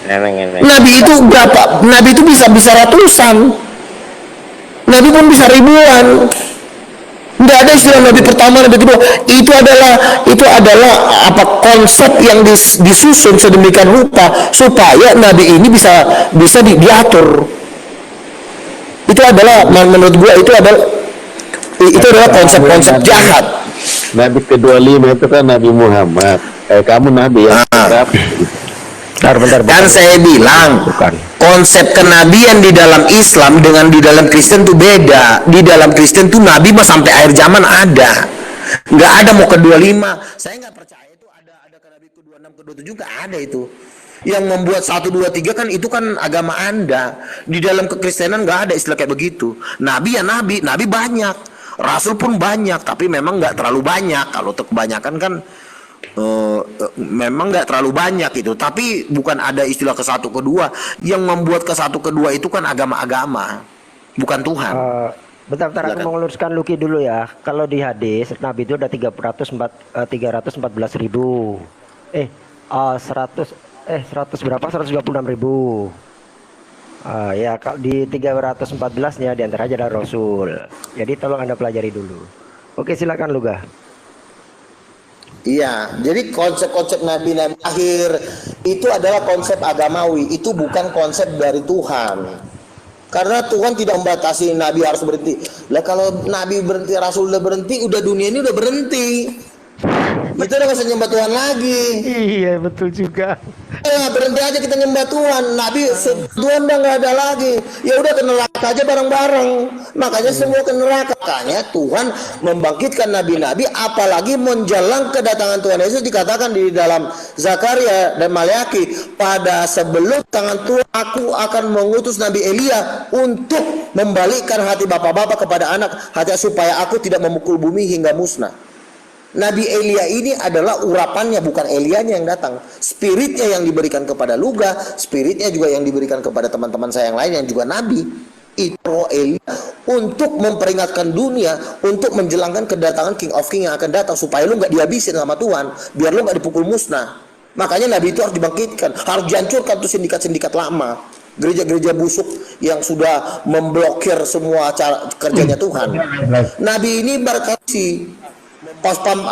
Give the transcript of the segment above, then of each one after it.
Nabi itu berapa? Nabi itu bisa ratusan. Nabi pun bisa ribuan. Nggak ada istilah Nabi pertama, Nabi kedua. Itu adalah apa, konsep yang disusun sedemikian rupa supaya Nabi ini bisa diatur. Itu adalah menurut gua itu adalah konsep-konsep jahat. Nabi ke-25 itu kan Nabi Muhammad. Kamu Nabi yang berapa? Bentar. Kan saya bilang konsep kenabian di dalam Islam dengan di dalam Kristen tuh beda. Di dalam Kristen tuh Nabi mah sampai akhir zaman ada. Nggak ada mau ke-25. Saya nggak percaya itu ada ke-Nabi ke-26, ke-27 nggak ada itu. Yang membuat 1, 2, 3 kan itu kan agama Anda. Di dalam kekristenan nggak ada istilah kayak begitu. Nabi ya Nabi banyak. Rasul pun banyak, tapi memang nggak terlalu banyak. Kalau kebanyakan kan memang nggak terlalu banyak itu, tapi bukan ada istilah ke-1, ke-2. Yang membuat ke-1, ke-2 itu kan agama-agama, bukan Tuhan. Bentar aku mau meluruskan Lucky dulu ya. Kalau di hadis Nabi itu ada 314.000. 100 berapa? 126.000. Ya kalau di 314-nya diantara aja ada Rasul. Jadi tolong Anda pelajari dulu. Oke, silakan Luga. Iya, jadi konsep-konsep nabi-nabi akhir itu adalah konsep agamawi, itu bukan konsep dari Tuhan. Karena Tuhan tidak membatasi nabi harus berhenti. Lah kalau nabi berhenti, rasul udah berhenti, udah dunia ini udah berhenti. Itu udah gak usah nyembah Tuhan lagi. Iya, betul juga. Berhenti aja kita nyembah Tuhan. Nabi Tuhan udah nggak ada lagi. Ya udah ke neraka aja bareng-bareng. Makanya semua ke neraka. Makanya Tuhan membangkitkan nabi-nabi, apalagi menjelang kedatangan Tuhan Yesus, dikatakan di dalam Zakaria dan Maliaki, pada sebelum tangan Tuhan aku akan mengutus Nabi Elia untuk membalikkan hati bapak-bapak kepada anak, hati supaya aku tidak memukul bumi hingga musnah. Nabi Elia ini adalah urapannya, bukan Elianya yang datang. Spiritnya yang diberikan kepada Luga, spiritnya juga yang diberikan kepada teman-teman saya yang lain yang juga Nabi. Itu Elia untuk memperingatkan dunia, untuk menjelangkan kedatangan King of King yang akan datang, supaya lu nggak dihabisin sama Tuhan, biar lu nggak dipukul musnah. Makanya Nabi itu harus dibangkitkan, harus dihancurkan tuh sindikat-sindikat lama, gereja-gereja busuk yang sudah memblokir semua cara kerjanya Tuhan. Nabi ini berkasih pas-pam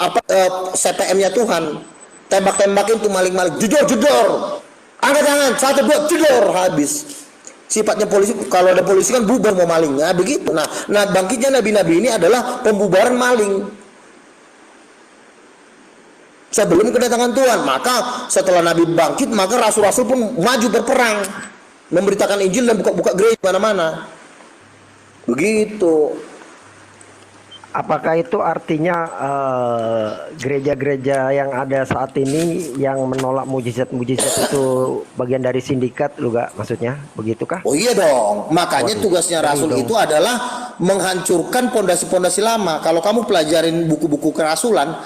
CPM-nya Tuhan, tembak-tembakin tuh maling-maling, jedor, angkat tangan, 1, 2, jedor, habis. Sifatnya polisi, kalau ada polisi kan bubar mau maling, nah begitu. Nah bangkitnya nabi-nabi ini adalah pembubaran maling sebelum kedatangan Tuhan. Maka setelah Nabi bangkit, maka rasul-rasul pun maju berperang, memberitakan Injil dan buka-buka gereja mana-mana. Begitu. Apakah itu artinya gereja-gereja yang ada saat ini yang menolak mujizat-mujizat itu bagian dari sindikat, Luga, maksudnya? Begitukah? Oh iya dong. Makanya tugasnya rasul itu adalah menghancurkan pondasi-pondasi lama. Kalau kamu pelajarin buku-buku kerasulan,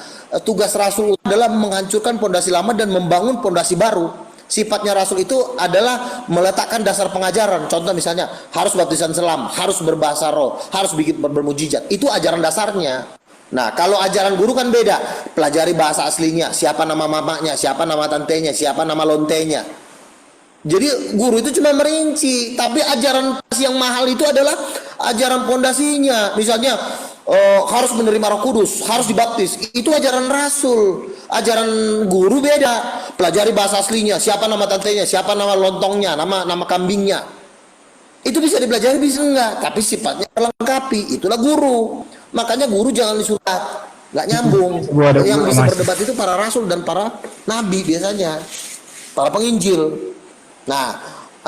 tugas rasul adalah menghancurkan pondasi lama dan membangun pondasi baru. Sifatnya rasul itu adalah meletakkan dasar pengajaran. Contoh misalnya, harus baptisan selam, harus berbahasa roh, harus bikin bermujizat. Itu ajaran dasarnya. Nah, kalau ajaran guru kan beda. Pelajari bahasa aslinya, siapa nama mamanya, siapa nama tantenya, siapa nama lontenya. Jadi guru itu cuma merinci, tapi ajaran yang mahal itu adalah ajaran pondasinya. Misalnya harus menerima Roh Kudus, harus dibaptis. Itu ajaran rasul. Ajaran guru beda. Pelajari bahasa aslinya, siapa nama tantenya, siapa nama lontongnya, nama kambingnya. Itu bisa dipelajari, bisa enggak, tapi sifatnya melengkapi. Itulah guru. Makanya guru jangan disurat, nggak nyambung. Yang bisa berdebat itu para rasul dan para nabi biasanya, para penginjil. Nah,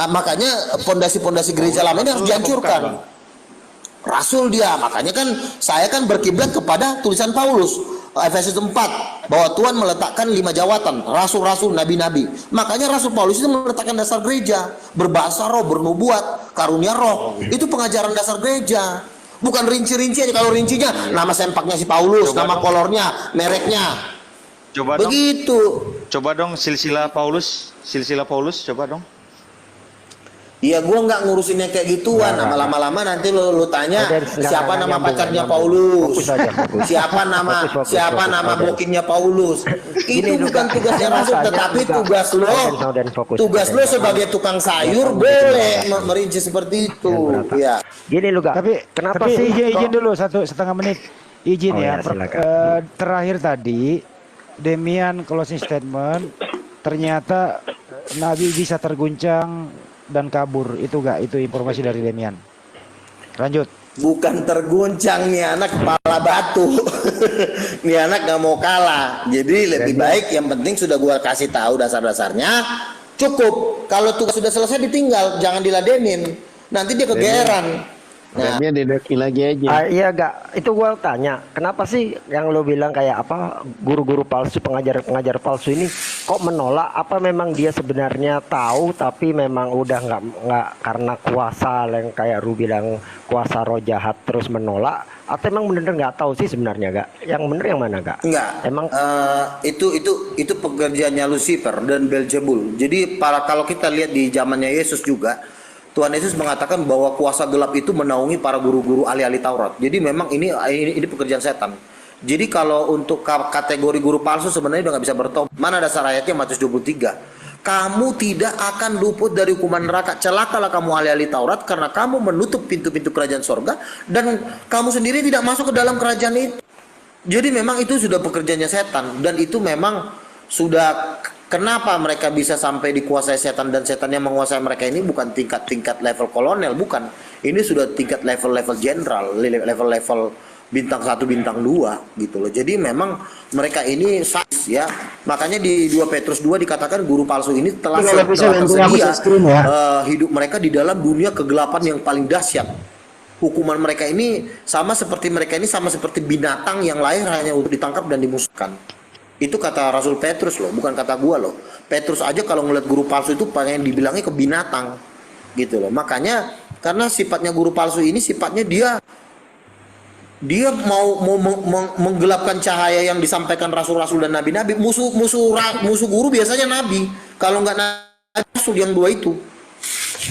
makanya pondasi-pondasi gereja lama ini harus dihancurkan. Rasul dia, makanya kan saya kan berkiblat kepada tulisan Paulus Efesus 4 bahwa Tuhan meletakkan 5 jawatan, rasul-rasul, nabi-nabi. Makanya Rasul Paulus itu meletakkan dasar gereja, berbahasa roh, bernubuat, karunia roh. Itu pengajaran dasar gereja. Bukan rinci-rinci aja. Kalau rincinya nama sempaknya si Paulus, nama kolornya, mereknya. Coba begitu. Coba dong silsilah Paulus, coba dong. Iya, gua nggak ngurusinnya kayak gituan. Nah, Lama-lama nanti lu tanya Udah, siapa nama nyambung, pacarnya nyambung. Paulus, Fokus aja, fokus. siapa nama Fokus, siapa fokus. nama Udah. bokingnya Paulus. Itu Gini, bukan Luka. tugasnya Saya Rasul, tanya, tetapi Luka. tugas lo, Sauden, fokus. tugas lo Sauden. sebagai tukang sayur Jangan boleh bikin merinci seperti itu. Yang berapa? Ya. Gini lu gak. Tapi Kenapa tapi sih? izin kok- dulu 1,5 menit. Izin Oh ya. ya, silakan. Terakhir tadi Demian closing statement ternyata Nabi bisa terguncang dan kabur. Itu gak? Itu informasi dari Demian. Lanjut. Bukan terguncang nih anak kepala batu. Nih anak gak mau kalah. Jadi lebih baik yang penting sudah gua kasih tahu dasar-dasarnya. Cukup. Kalau tugas sudah selesai ditinggal, jangan diladenin. Nanti dia kegeeran. Nah, Remnya didekin lagi aja. Iya gak, itu gua tanya, kenapa sih yang lo bilang kayak apa guru-guru palsu, pengajar-pengajar palsu ini kok menolak? Apa memang dia sebenarnya tahu tapi memang udah nggak karena kuasa yang kayak Ru bilang kuasa roh jahat terus menolak? Atau emang bener nggak tahu sih sebenarnya gak? Yang bener yang mana gak? enggak. Emang Itu pekerjaannya Lucifer dan Beelzebul. Jadi kalau kita lihat di zamannya Yesus juga, Tuhan Yesus mengatakan bahwa kuasa gelap itu menaungi para guru-guru ahli-ahli Taurat. Jadi memang ini pekerjaan setan. Jadi kalau untuk kategori guru palsu sebenarnya udah nggak bisa bertobat. Mana dasar ayatnya Matius 23? Kamu tidak akan luput dari hukuman neraka. Celakalah kamu ahli-ahli Taurat karena kamu menutup pintu-pintu kerajaan sorga dan kamu sendiri tidak masuk ke dalam kerajaan itu. Jadi memang itu sudah pekerjaannya setan dan itu memang sudah. Kenapa mereka bisa sampai dikuasai setan dan setan yang menguasai mereka ini bukan tingkat-tingkat level kolonel, bukan. Ini sudah tingkat level-level jenderal, level-level bintang 1, bintang 2 gitu loh. Jadi memang mereka ini sadis ya. Makanya di 2 Petrus 2 dikatakan guru palsu ini telah tersedia hidup mereka di dalam dunia kegelapan yang paling dahsyat. Hukuman mereka ini sama seperti binatang yang lahir hanya untuk ditangkap dan dimusnahkan. Itu kata Rasul Petrus loh, bukan kata gua loh. Petrus aja kalau ngeliat guru palsu itu pengen dibilangnya ke binatang gitu loh. Makanya karena sifatnya guru palsu ini sifatnya dia mau menggelapkan cahaya yang disampaikan rasul-rasul dan nabi-nabi. Musuh guru biasanya nabi. Kalau nggak nabi, rasul yang dua itu.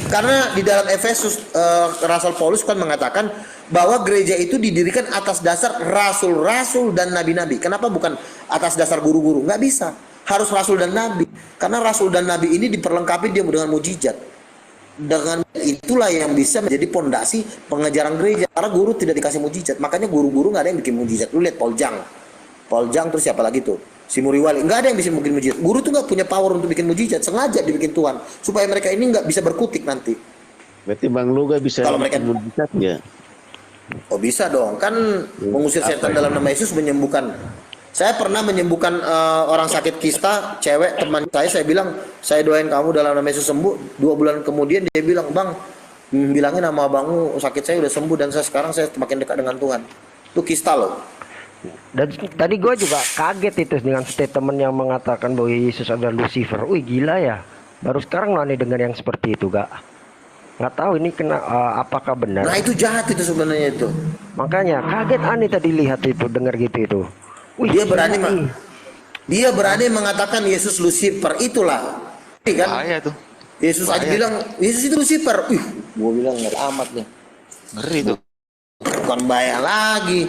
Karena di dalam Efesus Rasul Paulus kan mengatakan bahwa gereja itu didirikan atas dasar rasul-rasul dan nabi-nabi. Kenapa bukan atas dasar guru-guru? Nggak bisa. Harus rasul dan nabi. Karena rasul dan nabi ini diperlengkapi dia dengan mujizat. Dengan itulah yang bisa menjadi pondasi pengajaran gereja. Karena guru tidak dikasih mujizat. Makanya guru-guru nggak ada yang bikin mujizat. Lu lihat Paul Jang terus siapa lagi tuh? Si Muriwali, nggak ada yang bisa bikin mujizat. Guru tuh nggak punya power untuk bikin mujizat, sengaja dibikin Tuhan supaya mereka ini nggak bisa berkutik nanti. Berarti Bang Luga bisa Kalau mereka- mujizat ya? Oh bisa dong, kan mengusir setan dalam nama Yesus, menyembuhkan. Saya pernah menyembuhkan orang sakit kista, cewek teman saya bilang, saya doain kamu dalam nama Yesus sembuh. 2 bulan kemudian dia bilang, Bang, bilangin nama abangmu sakit saya udah sembuh dan sekarang saya semakin dekat dengan Tuhan. Itu kista loh. Dan tadi gue juga kaget itu dengan statement yang mengatakan bahwa Yesus adalah Lucifer. Wih gila ya. Baru sekarang lo nih dengar yang seperti itu gak? Nggak tahu ini apakah benar. Nah itu jahat itu sebenarnya itu. Makanya kaget aneh tadi lihat itu, dengar gitu itu. Wih, Dia berani gila nih. dia berani mengatakan Yesus Lucifer, itulah. Ini kan? Bahaya tuh. Yesus aja Bahaya. bilang Yesus itu Lucifer. Gua bilang ngeri amat nih. Ngeri tuh. Bukan bahaya lagi.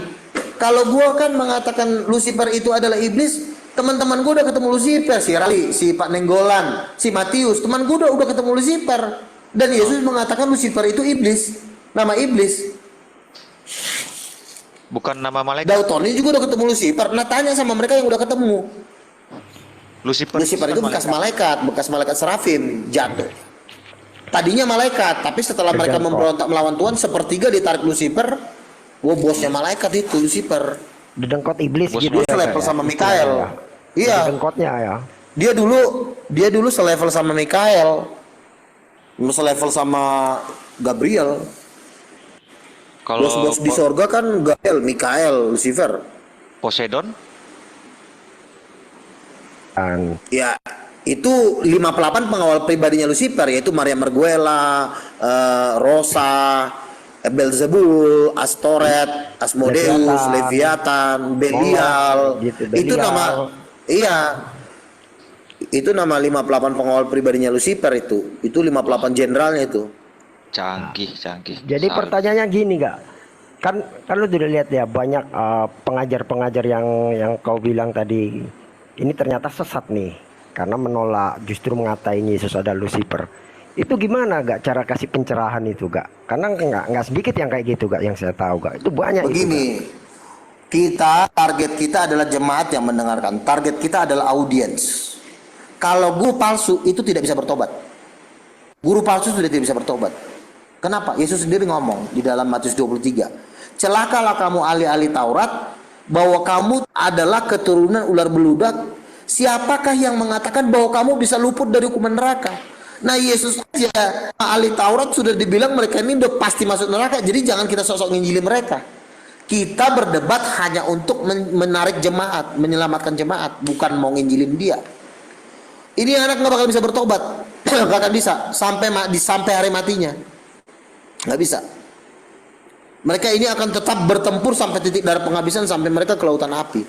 Kalau gua kan mengatakan Lucifer itu adalah iblis, teman-teman gua udah ketemu Lucifer, si Rali, si Pak Nenggolan, si Matius, teman gua udah ketemu Lucifer. Dan Yesus mengatakan Lucifer itu iblis, nama iblis. Bukan nama malaikat. Dautoni juga udah ketemu Lucifer. Nah tanya sama mereka yang udah ketemu. Lucifer Lucifer itu bukan bekas malaikat serafim jatuh. Tadinya malaikat, tapi setelah mereka memberontak melawan Tuhan, sepertiga ditarik Lucifer. Wah, bosnya malaikat itu Lucifer. Dedengkot iblis Bos gitu Dia selevel kayak sama istilahnya Mikael. ya. Iya, Dedengkotnya ya. dia dulu selevel sama Mikael. Selevel sama Gabriel. Kalau Bos-bos di sorga kan Gabriel, Mikael, Lucifer. Poseidon, Dan Ya, itu 5 pelapan pengawal pribadinya Lucifer, yaitu Maria Marguela, Rosa, Beelzebul, Astoret, Asmodeus, Leviathan, Belial. Gitu, Itu Belial. nama, iya. Itu nama 58 pengawal pribadinya Lucifer itu. Itu 58 jenderalnya itu. Canggih, canggih. Jadi Salut. pertanyaannya gini gak? Kan lu udah lihat ya banyak pengajar-pengajar yang kau bilang tadi ini ternyata sesat nih karena menolak justru mengatai Yesus ada Lucifer. Itu gimana gak cara kasih pencerahan itu gak? Karena nggak sedikit yang kayak gitu gak yang saya tahu gak. Itu banyak Begini, itu, target kita adalah jemaat yang mendengarkan. Target kita adalah audiens. Kalau guru palsu itu tidak bisa bertobat. Guru palsu sudah tidak bisa bertobat. Kenapa? Yesus sendiri ngomong di dalam Matius 23. Celakalah kamu ahli-ahli Taurat, bahwa kamu adalah keturunan ular beludak. Siapakah yang mengatakan bahwa kamu bisa luput dari hukuman neraka? Nah, Yesus aja ahli Taurat sudah dibilang mereka ini udah pasti masuk neraka. Jadi jangan kita sosok nginjili mereka. Kita berdebat hanya untuk menarik jemaat, menyelamatkan jemaat, bukan mau nginjilin dia. Ini anak nggak bakal bisa bertobat, nggak akan bisa sampai hari matinya, nggak bisa. Mereka ini akan tetap bertempur sampai titik darah penghabisan, sampai mereka ke lautan api.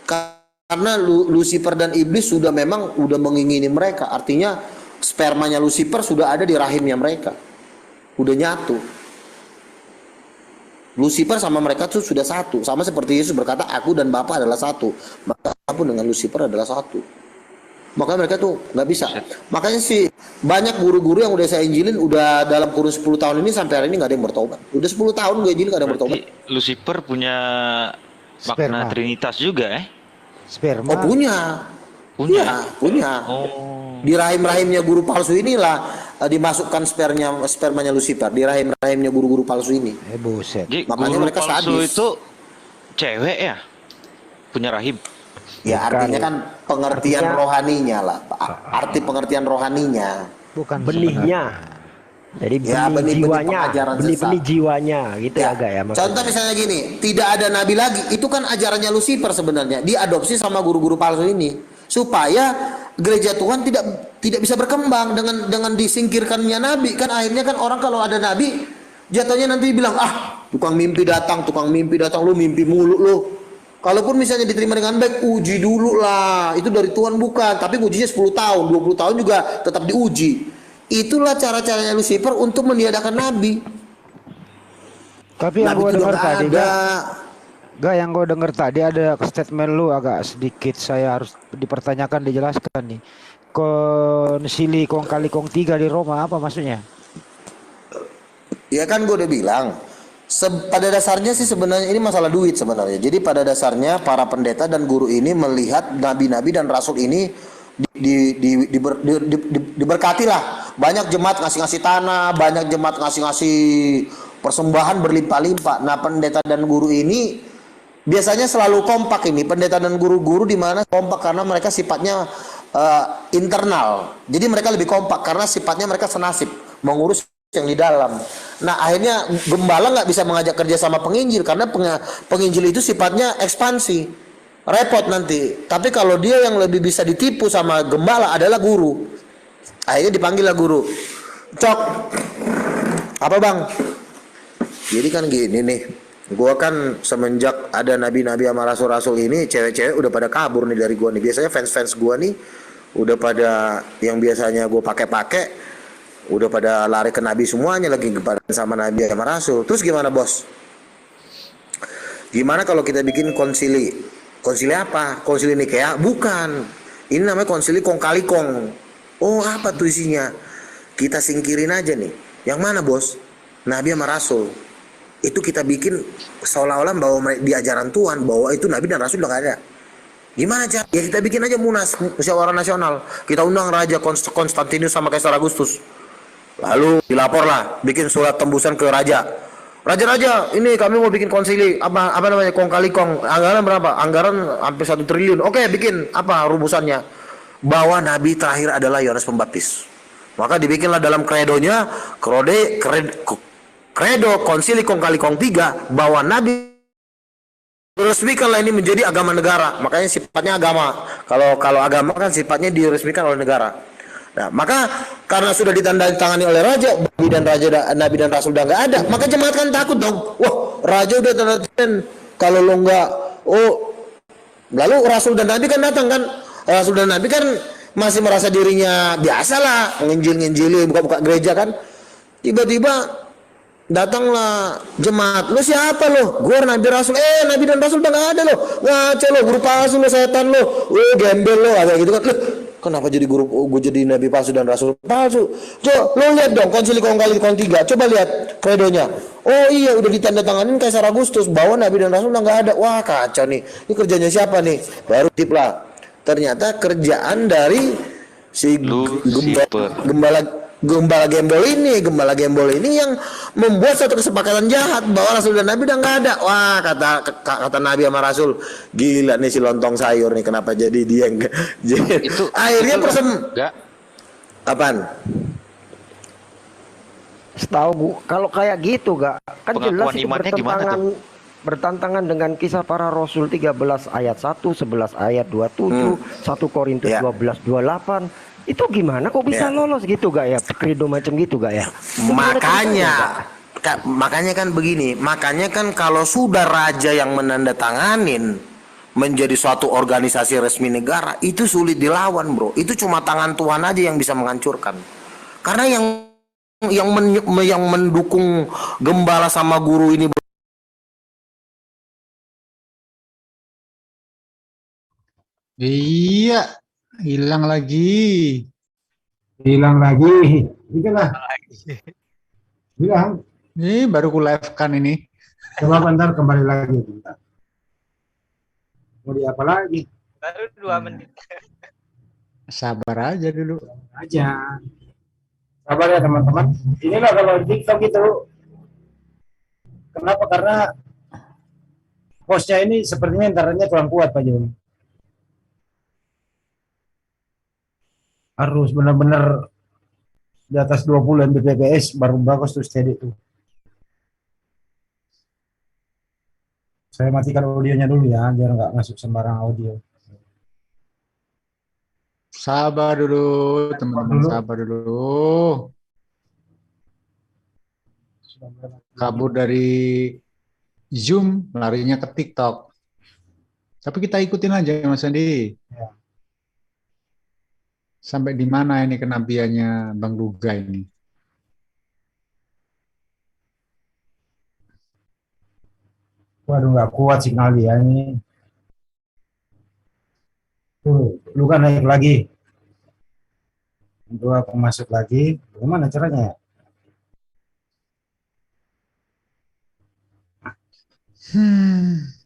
Karena Lucifer dan iblis sudah mengingini mereka. Artinya spermanya Lucifer sudah ada di rahimnya mereka, udah nyatu. Lucifer sama mereka tuh sudah satu, sama seperti Yesus berkata, aku dan Bapa adalah satu. Maka aku dengan Lucifer adalah satu. Makanya mereka tuh nggak bisa. Makanya sih banyak guru-guru yang udah saya injilin udah dalam kurun 10 tahun ini sampai hari ini nggak ada yang bertobat. Udah 10 tahun gue injilin nggak ada yang bertobat. Berarti Lucifer punya Sperma. makna Trinitas juga Sperma. Oh punya. Punya? Iya, punya. Oh. Di rahim-rahimnya guru palsu inilah dimasukkan spermanya Lucifer. Di rahim-rahimnya guru-guru palsu ini. Buset. Jadi Makanya guru mereka palsu sadis. itu cewek ya? Punya rahim. Ya Bukan. artinya kan pengertian Artinya- rohaninya lah. Arti pengertian rohaninya. Bukan benihnya. Jadi Ya, benih benih-benih jiwanya, pengajaran benih-benih sesat. jiwanya gitu ya agak ya. maksudnya. Contoh misalnya gini, tidak ada nabi lagi. Itu kan ajarannya Lucifer sebenarnya. Diadopsi sama guru-guru palsu ini supaya gereja Tuhan tidak bisa berkembang dengan disingkirkannya nabi. Kan akhirnya kan orang kalau ada nabi jatuhnya nanti bilang, tukang mimpi datang, lu mimpi mulu lu. Kalaupun misalnya diterima dengan baik, uji dulu lah. Itu dari Tuhan bukan, tapi ujinya 10 tahun, 20 tahun juga tetap diuji. Itulah cara-caranya Lucifer untuk meniadakan nabi. Tapi yang Nabi gue itu dengar udah tadi, ada. yang gue dengar tadi ada statement lu agak sedikit saya harus dipertanyakan, dijelaskan nih. Konsili Kong kali Kong 3 di Roma apa maksudnya? Ya kan gue udah bilang, pada dasarnya sih sebenarnya ini masalah duit sebenarnya. Jadi pada dasarnya para pendeta dan guru ini melihat nabi-nabi dan rasul ini diberkati lah. Banyak jemaat ngasih-ngasih tanah, banyak jemaat ngasih-ngasih persembahan berlimpah-limpah. Nah pendeta dan guru ini biasanya selalu kompak ini. Pendeta dan guru-guru di mana kompak karena mereka sifatnya internal. Jadi mereka lebih kompak karena sifatnya mereka senasib mengurus yang di dalam. Nah akhirnya gembala nggak bisa mengajak kerja sama penginjil karena penginjil itu sifatnya ekspansi, repot nanti. Tapi kalau dia yang lebih bisa ditipu sama gembala adalah guru. Akhirnya dipanggil lah guru. Cok, apa bang? Jadi kan gini nih, gua kan semenjak ada nabi-nabi sama rasul-rasul ini, cewek-cewek udah pada kabur nih dari gua nih. Biasanya fans-fans gua nih udah pada yang biasanya gua pakai-pakai udah pada lari ke nabi semuanya, lagi kepada sama nabi sama rasul. Terus gimana bos? Gimana kalau kita bikin konsili? Konsili apa? Konsili Nikea? Bukan. Ini namanya konsili kong kali kong. Oh apa tuh isinya? Kita singkirin aja nih. Yang mana bos? Nabi sama rasul. Itu kita bikin seolah-olah bahwa di ajaran Tuhan bahwa itu nabi dan rasul udah gak ada. Gimana aja? Ya kita bikin aja munas, musyawarah nasional. Kita undang Raja Konstantinus sama Kaisar Agustus. Lalu dilaporlah, bikin surat tembusan ke raja. Raja-raja, ini kami mau bikin konsili apa namanya kong kali kong. Anggaran berapa? Anggaran hampir 1 triliun. Oke, bikin apa rumusannya? Bahwa nabi terakhir adalah Yohanes Pembaptis. Maka dibikinlah dalam kredonya, kredo konsili kong kali kong 3 bahwa nabi diresmikanlah ini menjadi agama negara. Makanya sifatnya agama. Kalau agama kan sifatnya diresmikan oleh negara. Nah, maka karena sudah ditandatangani oleh raja, nabi dan rasul udah nggak ada, maka jemaat kan takut dong. Wah, raja udah tanda tangan, kalau lo nggak, lalu rasul dan nabi kan datang kan, Rasul dan Nabi kan masih merasa dirinya biasa lah, nginjil-nginjili, buka-buka gereja kan. Tiba-tiba datanglah jemaat, lo siapa lo? Gue Nabi Rasul. Nabi dan Rasul udah gak ada lo. Ngaco lo, guru palsu lo, setan lo. Gembel lo, ada gitu kan. Loh, kenapa jadi guru, gue jadi Nabi palsu dan Rasul palsu? Coba lo lihat dong Konsili Kongkali Kong 3. Coba lihat kredonya. Oh iya, udah ditandatanganin Kaisar Agustus bahwa Nabi dan Rasul udah gak ada. Wah kacau nih. Ini kerjanya siapa nih? Baru tip lah. Ternyata kerjaan dari si gembala gembol ini yang membuat satu kesepakatan jahat bahwa Rasul dan Nabi udah nggak ada. Wah, kata Nabi sama Rasul, gila nih si lontong sayur nih, kenapa jadi dia yang Itu akhirnya enggak. Apaan? Setahu gua kalau kayak gitu gak kan jelas Pengakuan itu imannya gimana bertentangan dengan kisah para rasul 13 ayat 1, 11 ayat 27, 1 Korintus Ya. 12, 28. Itu gimana kok bisa lolos gitu gak ya? Kredo macam gitu gak ya? Itu gimana ceritanya, Kak? Makanya kan begini, makanya kan kalau sudah raja yang menandatanganin menjadi suatu organisasi resmi negara, itu sulit dilawan, bro. Itu cuma tangan Tuhan aja yang bisa menghancurkan. Karena yang mendukung gembala sama guru ini. Iya, hilang lagi. Hilang lagi. Itulah. Hilang. Ini baru ku live kan ini. Coba bentar kembali lagi. Bentar. Mau di apa lagi? Baru 2 menit. Sabar aja dulu. Aja. Sabar ya teman-teman. Inilah kalau di TikTok itu. Kenapa? Karena hostnya ini sepertinya internetnya kurang kuat Pak Joni. Harus benar-benar di atas 20 Mbps baru bagus tuh steady tuh. Saya matikan audionya dulu ya, biar nggak masuk sembarang audio. Sabar dulu, teman-teman, sabar dulu. Kabur dari Zoom, larinya ke TikTok. Tapi kita ikutin aja Mas Andi. Ya. Sampai di mana ini kenabiannya Bang Duga ini? Waduh, nggak kuat signal dia ini. Tuh, lu kan naik lagi. Untuk aku masuk lagi. Bagaimana caranya ya?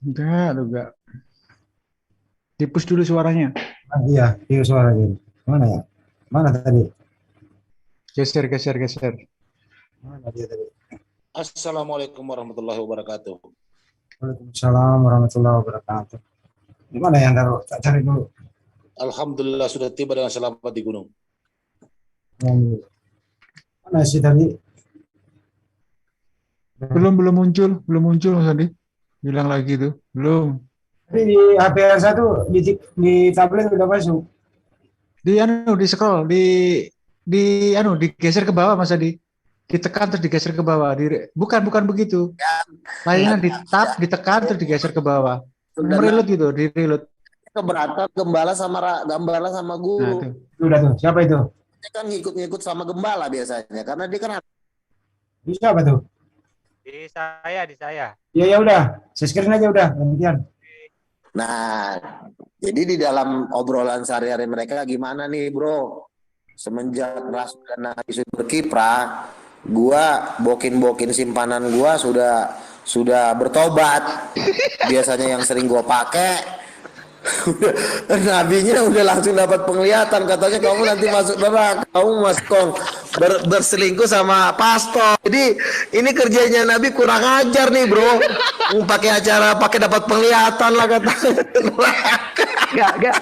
Enggak. Dipus dulu suaranya. Iya, suara dia. Mana ya? Mana tadi? Geser. Mana dia tadi? Assalamualaikum warahmatullahi wabarakatuh. Waalaikumsalam warahmatullahi wabarakatuh. Gimana yang taruh? Tak cari dulu. Alhamdulillah sudah tiba dengan selamat di gunung. Mana sih tadi? Belum muncul Mas Andi. Bilang lagi tuh, belum. Tapi di HP yang satu di tablet udah masuk. Di scroll, digeser ke bawah Mas Adi. Ditekan terus digeser ke bawah. Bukan begitu. Layarnya ditekan terus digeser ke bawah. Mereload gitu, di-reload. Keberatan gembala sama guru. Nah, Udah tuh, siapa itu? Dia kan ngikut-ngikut sama gembala biasanya, karena dia kan Siapa tuh? Di saya. Ya udah, screen aja udah, gantian. Nah, jadi di dalam obrolan sehari-hari mereka gimana nih, bro? Semenjak Rasul dan Nabi sudah berkiprah, gua bokin simpanan gua sudah bertobat. Biasanya yang sering gua pakai nabinya udah langsung dapat penglihatan, katanya kamu nanti masuk neraka, kamu berselingkuh sama pastor. Jadi ini kerjanya Nabi kurang ajar nih, bro. Pakai dapat penglihatan lah katanya. Enggak.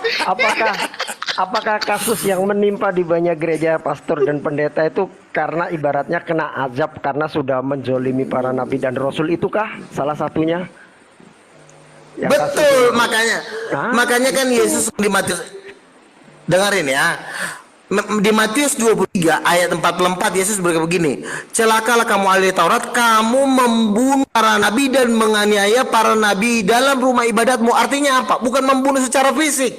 Apakah kasus yang menimpa di banyak gereja pastor dan pendeta itu karena ibaratnya kena azab karena sudah menjolimi para nabi dan rasul, itukah salah satunya? Betul, makanya kan Yesus di Matius, dengerin ya, di Matius 23 ayat 44 Yesus berkata begini, celakalah kamu ahli Taurat, kamu membunuh para nabi dan menganiaya para nabi dalam rumah ibadatmu. Artinya apa? Bukan membunuh secara fisik.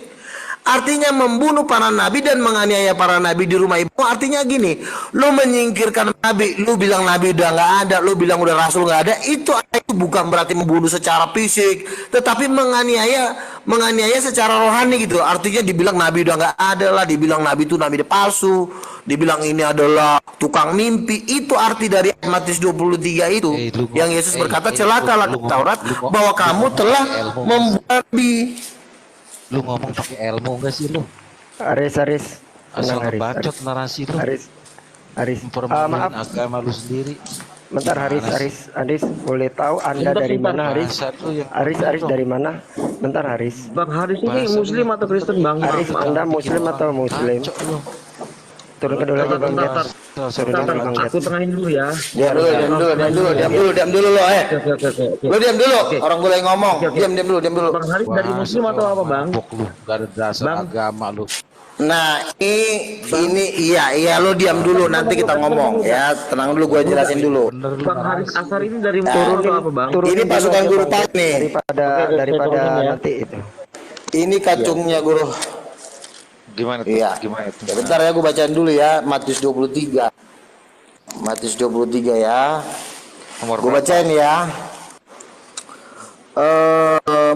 Artinya membunuh para nabi dan menganiaya para nabi di rumah ibu. Artinya gini, lu menyingkirkan nabi, lu bilang nabi udah nggak ada, lu bilang udah rasul nggak ada, itu bukan berarti membunuh secara fisik, tetapi menganiaya secara rohani gitu. Artinya dibilang nabi udah nggak ada lah, dibilang nabi itu nabi palsu, dibilang ini adalah tukang mimpi. Itu arti dari Matius 23 itu, yang Yesus berkata, celakalah Taurat bahwa kamu telah membuat nabi. Lu ngomong pakai ilmu enggak sih lu? Aris, Asal tenang, ngebacot narasi lu. Aris, Mempermaluin maaf, agama lu sendiri. bentar Aris, boleh tahu Anda dari mana Aris? Bahasa lu yang Aris dari mana? Bentar Aris. Bang Haris ini Bahasa muslim lu. atau Kristen bang? Aris, Anda muslim atau muslim? Kacau lu. Turun ke dulu aja Bang Jet. Turun Bentar, dulu Bang Jet. aku tengahin dulu ya. Diam dulu lo, Oke. Lo diam dulu, orang gue lagi ngomong. Diam dulu. Bang Haris dari muslim atau apa bang? Mabok lu, gak ada dasar Bang. agama lu. Nah, ini iya lo diam dulu, nanti kita ngomong ya. Tenang dulu, gue jelasin dulu. Bener lu Bang Haris narasi. Asar ini dari muslim atau apa bang? Ini dulu pasukan aja, guru Bang Pak Jet. nih. Daripada turunin ya. nanti itu. Ini kacungnya guru. Gimana tuh? Iya. Gimana tuh? Ya, bentar ya, gue bacain dulu ya. Matius 23 ya. Nomor Gue berapa? bacain ya.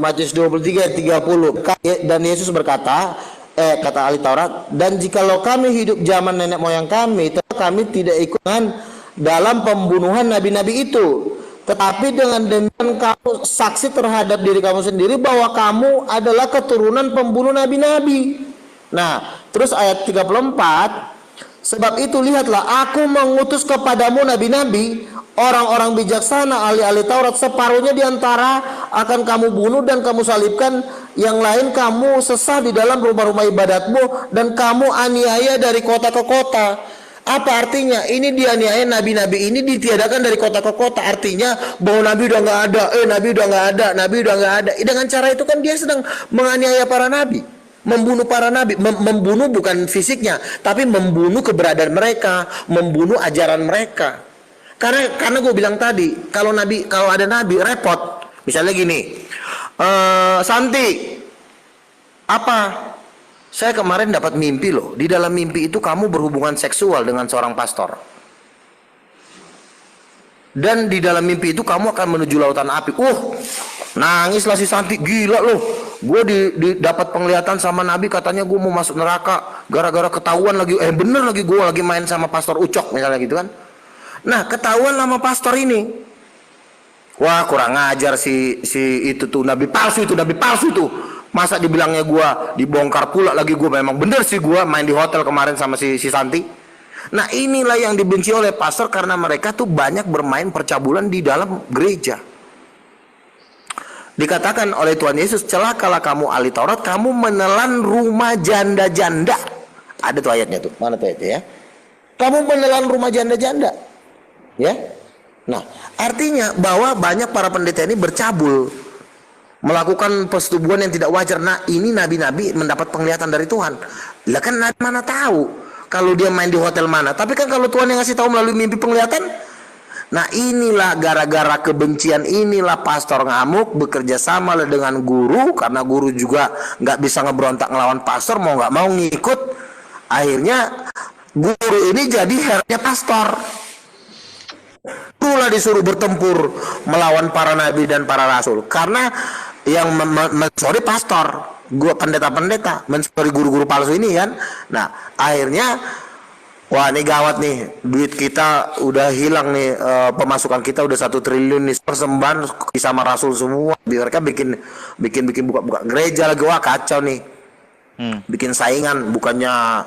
Matius 23 ayat 30. Dan Yesus berkata, kata ahli Taurat, dan jikalau kami hidup zaman nenek moyang kami, kami tidak ikutan dalam pembunuhan nabi-nabi itu. Tetapi dengan demikian kamu saksi terhadap diri kamu sendiri bahwa kamu adalah keturunan pembunuh nabi-nabi. Nah, terus ayat 34, sebab itu lihatlah aku mengutus kepadamu nabi-nabi, orang-orang bijaksana, ahli-ahli Taurat, separuhnya diantara akan kamu bunuh dan kamu salibkan, yang lain kamu sesah di dalam rumah-rumah ibadatmu dan kamu aniaya dari kota ke kota. Apa artinya? Ini dianiaya nabi-nabi ini ditiadakan dari kota ke kota. Artinya bahwa nabi udah nggak ada, nabi udah nggak ada. Dengan cara itu kan dia sedang menganiaya para nabi. Membunuh para nabi, membunuh bukan fisiknya, tapi membunuh keberadaan mereka, membunuh ajaran mereka. Karena gue bilang tadi, kalau ada nabi repot. Misalnya gini, Santi, apa? Saya kemarin dapat mimpi loh. Di dalam mimpi itu kamu berhubungan seksual dengan seorang pastor. Dan di dalam mimpi itu kamu akan menuju lautan api. Nangislah si Santi, gila loh. Gue dapat penglihatan sama Nabi, katanya gue mau masuk neraka gara-gara ketahuan lagi, bener lagi gue lagi main sama pastor Ucok misalnya gitu kan. Nah, ketahuan sama pastor ini. Wah, kurang ajar si itu tuh nabi palsu itu. Masa dibilangnya gue dibongkar pula lagi, gue memang bener sih gue main di hotel kemarin sama si Santi. Nah, inilah yang dibenci oleh pastor karena mereka tuh banyak bermain percabulan di dalam gereja. Dikatakan oleh Tuhan Yesus, celakalah kamu ahli Taurat, kamu menelan rumah janda-janda. Ada tuh ayatnya tuh, mana tuh ayatnya ya? Kamu menelan rumah janda-janda, ya. Nah, artinya bahwa banyak para pendeta ini bercabul, melakukan persetubuhan yang tidak wajar. Nah, ini nabi-nabi mendapat penglihatan dari Tuhan. Lah kan mana tahu kalau dia main di hotel mana? Tapi kan kalau Tuhan yang ngasih tahu melalui mimpi penglihatan. Nah, inilah gara-gara kebencian inilah pastor ngamuk, bekerja sama dengan guru, karena guru juga nggak bisa ngeberontak ngelawan pastor, mau nggak mau ngikut. Akhirnya guru ini jadi hernya pastor. Itulah disuruh bertempur melawan para nabi dan para rasul, karena yang mensori pastor, pendeta-pendeta, mensori guru-guru palsu ini kan. Nah, akhirnya wah, ini gawat nih, duit kita udah hilang nih, pemasukan kita udah 1 triliun nih, persembahan sama rasul semua. Mereka bikin buka gereja lagi, wah kacau nih. Bikin saingan, bukannya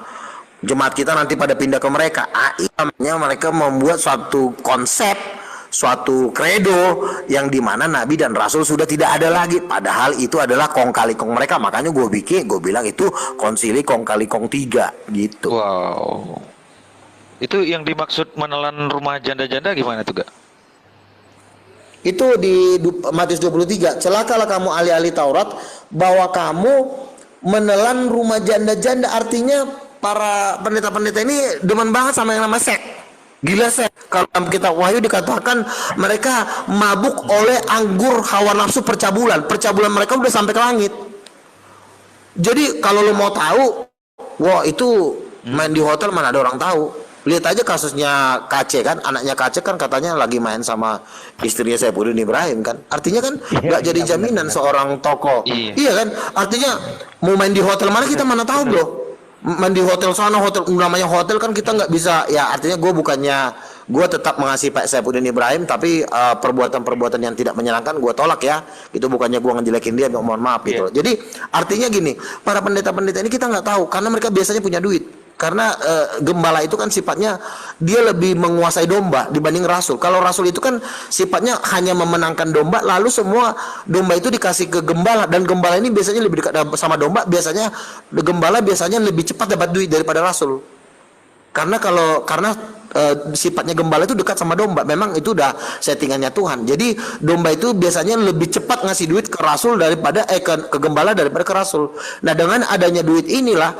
jemaat kita nanti pada pindah ke mereka. Namanya mereka membuat suatu konsep, suatu kredo yang dimana nabi dan rasul sudah tidak ada lagi. Padahal itu adalah kong kali kong mereka. Makanya gue bilang itu konsili kong kali kong 3 gitu. Wow. Itu yang dimaksud menelan rumah janda-janda gimana tuh, Gak? Itu di Matius 23, celakalah kamu ahli-ahli Taurat bahwa kamu menelan rumah janda-janda. Artinya para pendeta-pendeta ini demen banget sama yang namanya seks. Gila seks. Kalau dalam kitab Wahyu dikatakan mereka mabuk oleh anggur hawa nafsu percabulan. Percabulan mereka udah sampai ke langit. Jadi kalau lo mau tahu, wah itu main di hotel mana ada orang tahu. Lihat aja kasusnya KC kan, anaknya KC kan katanya lagi main sama istrinya Saifuddin Ibrahim kan. Artinya kan nggak jadi jaminan seorang tokoh. Iya kan? Artinya mau main di hotel mana kita mana tahu bro. Main di hotel sana, hotel namanya hotel kan kita nggak bisa. Ya artinya gue tetap mengasihi Pak Saifuddin Ibrahim, tapi perbuatan-perbuatan yang tidak menyenangkan gue tolak ya. Itu bukannya gue ngejelekin dia, mohon maaf gitu. Jadi artinya gini, para pendeta-pendeta ini kita nggak tahu karena mereka biasanya punya duit. Karena gembala itu kan sifatnya dia lebih menguasai domba dibanding rasul. Kalau rasul itu kan sifatnya hanya memenangkan domba, lalu semua domba itu dikasih ke gembala, dan gembala ini biasanya lebih dekat sama domba. Biasanya gembala biasanya lebih cepat dapat duit daripada rasul. Karena sifatnya gembala itu dekat sama domba. Memang itu udah settingannya Tuhan. Jadi domba itu biasanya lebih cepat ngasih duit ke rasul daripada ke gembala daripada ke rasul. Nah dengan adanya duit inilah